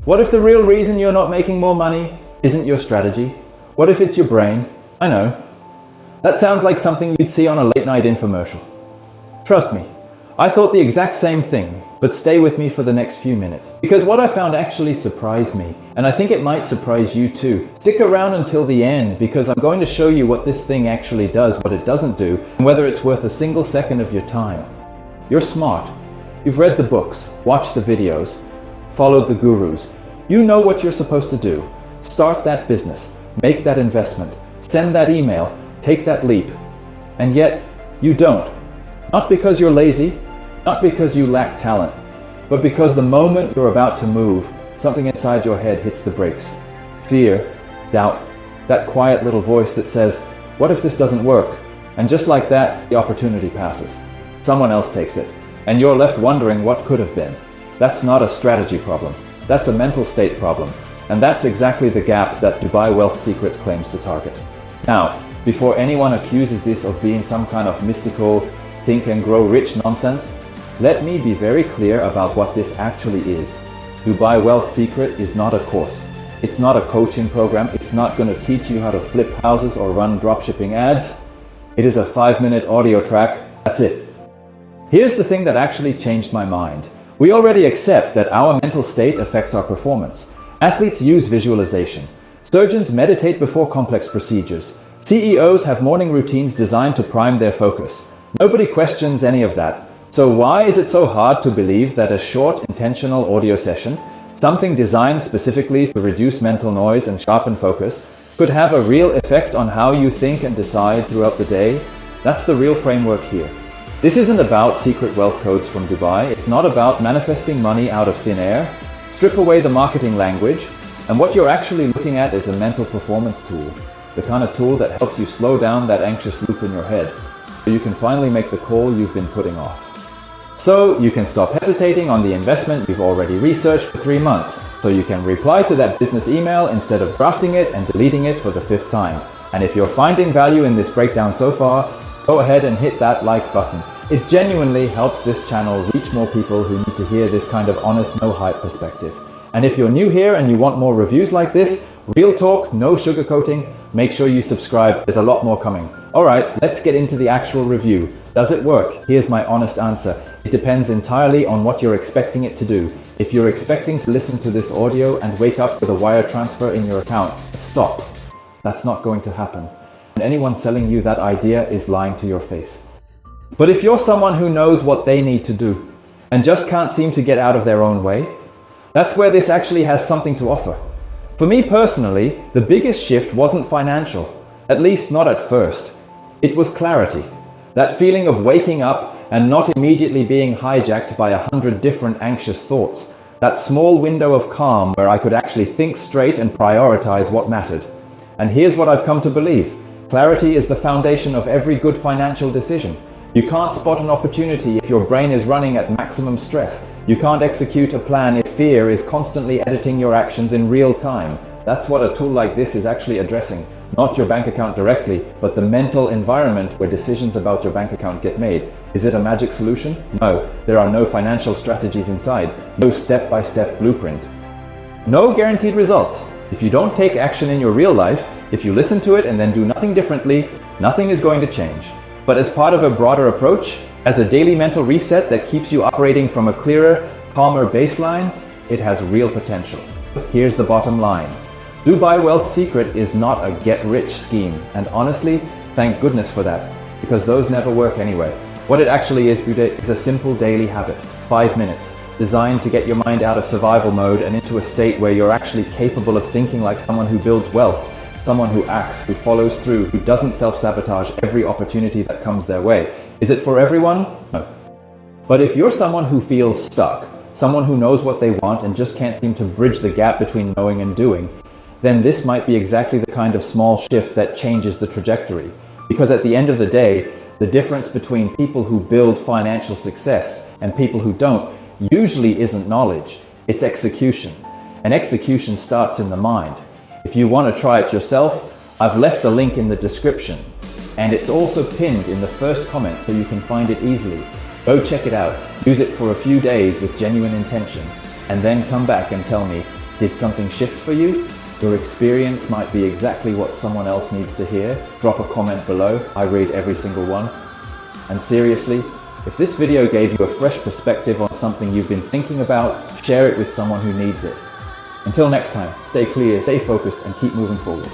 What if the real reason you're not making more money isn't your strategy? What if it's your brain? I know. That sounds like something you'd see on a late-night infomercial. Trust me, I thought the exact same thing, but stay with me for the next few minutes. Because what I found actually surprised me, and I think it might surprise you too. Stick around until the end, because I'm going to show you what this thing actually does, what it doesn't do, and whether it's worth a single second of your time. You're smart. You've read the books, watched the videos, followed the gurus. You know what you're supposed to do. Start that business, make that investment, send that email, take that leap. And yet, you don't. Not because you're lazy, not because you lack talent, but because the moment you're about to move, something inside your head hits the brakes. Fear, doubt, that quiet little voice that says, what if this doesn't work? And just like that, the opportunity passes. Someone else takes it, and you're left wondering what could have been. That's not a strategy problem. That's a mental state problem. And that's exactly the gap that Dubai Wealth Secret claims to target. Now, before anyone accuses this of being some kind of mystical think and grow rich nonsense, let me be very clear about what this actually is. Dubai Wealth Secret is not a course. It's not a coaching program. It's not going to teach you how to flip houses or run dropshipping ads. It is a 5-minute audio track. That's it. Here's the thing that actually changed my mind. We already accept that our mental state affects our performance. Athletes use visualization. Surgeons meditate before complex procedures. CEOs have morning routines designed to prime their focus. Nobody questions any of that. So why is it so hard to believe that a short, intentional audio session, something designed specifically to reduce mental noise and sharpen focus, could have a real effect on how you think and decide throughout the day? That's the real framework here. This isn't about secret wealth codes from Dubai. It's not about manifesting money out of thin air. Strip away the marketing language, and what you're actually looking at is a mental performance tool, the kind of tool that helps you slow down that anxious loop in your head, so you can finally make the call you've been putting off. So you can stop hesitating on the investment you've already researched for 3 months, so you can reply to that business email instead of drafting it and deleting it for the 5th time. And if you're finding value in this breakdown so far, go ahead and hit that like button. It genuinely helps this channel reach more people who need to hear this kind of honest, no hype perspective. And if you're new here and you want more reviews like this, real talk, no sugarcoating, make sure you subscribe. There's a lot more coming. Alright, let's get into the actual review. Does it work? Here's my honest answer. It depends entirely on what you're expecting it to do. If you're expecting to listen to this audio and wake up with a wire transfer in your account, stop. That's not going to happen. And anyone selling you that idea is lying to your face. But if you're someone who knows what they need to do and just can't seem to get out of their own way, that's where this actually has something to offer. For me personally, the biggest shift wasn't financial, at least not at first. It was clarity. That feeling of waking up and not immediately being hijacked by 100 different anxious thoughts. That small window of calm where I could actually think straight and prioritize what mattered. And here's what I've come to believe. Clarity is the foundation of every good financial decision. You can't spot an opportunity if your brain is running at maximum stress. You can't execute a plan if fear is constantly editing your actions in real time. That's what a tool like this is actually addressing. Not your bank account directly, but the mental environment where decisions about your bank account get made. Is it a magic solution? No, there are no financial strategies inside. No step-by-step blueprint. No guaranteed results. If you don't take action in your real life, if you listen to it and then do nothing differently, nothing is going to change. But as part of a broader approach, as a daily mental reset that keeps you operating from a clearer, calmer baseline, it has real potential. Here's the bottom line. Dubai Wealth Secret is not a get-rich scheme, and honestly, thank goodness for that, because those never work anyway. What it actually is a simple daily habit, 5 minutes, designed to get your mind out of survival mode and into a state where you're actually capable of thinking like someone who builds wealth, someone who acts, who follows through, who doesn't self-sabotage every opportunity that comes their way. Is it for everyone? No. But if you're someone who feels stuck, someone who knows what they want and just can't seem to bridge the gap between knowing and doing, then this might be exactly the kind of small shift that changes the trajectory. Because at the end of the day, the difference between people who build financial success and people who don't usually isn't knowledge, it's execution. And execution starts in the mind. If you want to try it yourself, I've left the link in the description. And it's also pinned in the first comment so you can find it easily. Go check it out, use it for a few days with genuine intention, and then come back and tell me, Did something shift for you? Your experience might be exactly what someone else needs to hear. Drop a comment below. I read every single one. And seriously, if this video gave you a fresh perspective on something you've been thinking about, share it with someone who needs it. Until next time, stay clear, stay focused, and keep moving forward.